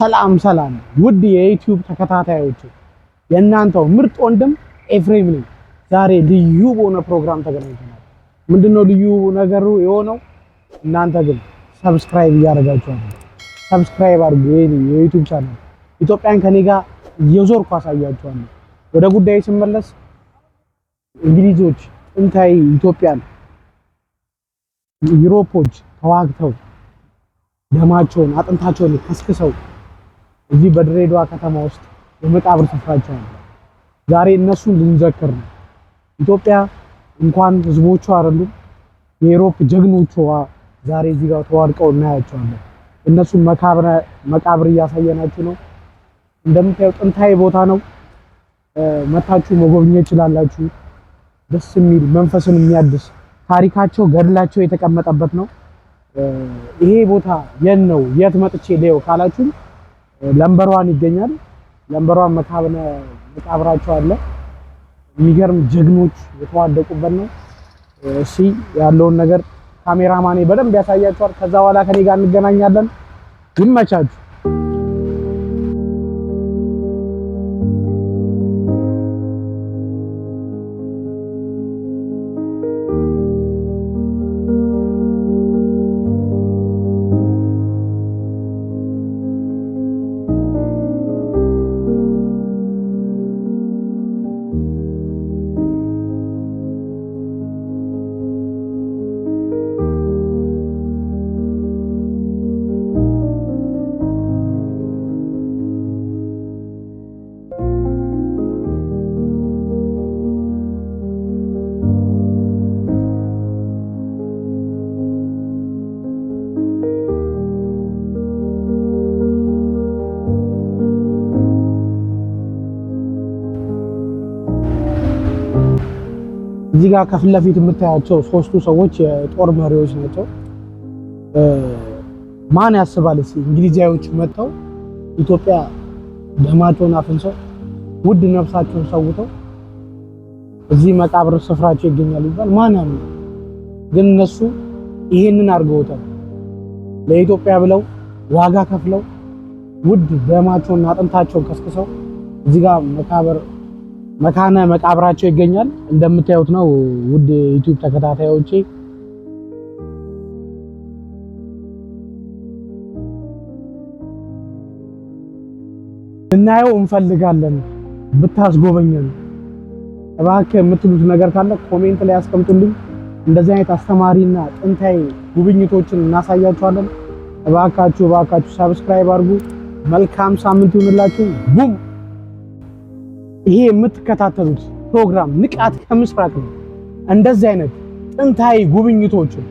ሰላም ውድ የዩቲዩብ ተከታታዮች የእናንተው ምርጥ ወንድም ኤፍሬም ነኝ። ዛሬ ልዩ በሆነ ፕሮግራም ተገናኝተናል። ምንድነው ልዩ ነገሩ የሆነው? እናንተ ግን ሰብስክራይብ እያደረጋችሁ አይደል? ሰብስክራይብ አድርጉ። የዩቲዩብ ቻናል ኢትዮጵያን ከኔ ጋር እየዞርኩ አሳያችኋለሁ። ወደ ጉዳይ ስመለስ እንግሊዞች ጥንታዊ ኢትዮጵያን ዩሮፖች ተዋግተው ደማቸውን አጥንታቸውን ከስክሰው እዚህ በድሬዳዋ ከተማ ውስጥ የመቃብር ስፍራቸው አለ። ዛሬ እነሱን ልንዘክር ነው። ኢትዮጵያ እንኳን ህዝቦቿ አይደሉም የዩሮፕ ጀግኖቿ ዛሬ እዚህ ጋር ተዋድቀው እናያቸዋለን። እነሱን መቃብር እያሳየናችሁ ነው። እንደምታዩት ጥንታዊ ቦታ ነው። መታችሁ መጎብኘት ይችላላችሁ። ደስ የሚል መንፈስን የሚያድስ ታሪካቸው ገድላቸው የተቀመጠበት ነው። ይሄ ቦታ የት ነው? የት መጥቼ ሌው ካላችሁ ለምበሯን ይገኛል። ለምበሯን መቃብራቸው አለ። የሚገርም ጀግኖች የተዋደቁበት ነው። እሺ ያለውን ነገር ካሜራማኔ በደንብ ያሳያችኋል። ከዛ በኋላ ከኔ ጋር እንገናኛለን። ይመቻችሁ። እዚህ ጋር ከፊት ለፊት የምታያቸው ሶስቱ ሰዎች የጦር መሪዎች ናቸው። ማን ያስባል እስኪ እንግሊዛዊዎች መጥተው ኢትዮጵያ ደማቸውን አፍንሰው ውድ ነፍሳቸውን ሰውተው እዚህ መቃብር ስፍራቸው ይገኛል ይባል ማን ያምናል? ግን እነሱ ይሄንን አድርገውታል። ለኢትዮጵያ ብለው ዋጋ ከፍለው ውድ ደማቸውን አጥንታቸውን ከስክሰው እዚህ ጋር መካነ መቃብራቸው ይገኛል። እንደምታዩት ነው ውድ የዩቲዩብ ተከታታዮቼ። እናየው እንፈልጋለን። ብታስጎበኘን እባክህ የምትሉት ነገር ካለ ኮሜንት ላይ አስቀምጡልኝ። እንደዚህ አይነት አስተማሪና ጥንታዊ ጉብኝቶችን እናሳያችኋለን። እባካችሁ ሰብስክራይብ አድርጉ። መልካም ሳምንት ይሁንላችሁ። ቡም። ይሄ የምትከታተሉት ፕሮግራም ንቃት ከምስራቅ ነው። እንደዚህ አይነት ጥንታዊ ጉብኝቶችን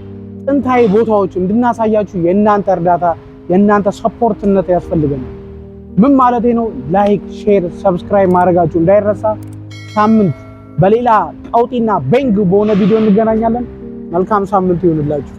ጥንታዊ ቦታዎችን እንድናሳያችሁ የእናንተ እርዳታ የእናንተ ሰፖርትነት ያስፈልገናል። ምን ማለቴ ነው? ላይክ፣ ሼር፣ ሰብስክራይብ ማድረጋችሁ እንዳይረሳ። ሳምንት በሌላ ቀውጢና ቤንግ በሆነ ቪዲዮ እንገናኛለን። መልካም ሳምንት ይሁንላችሁ።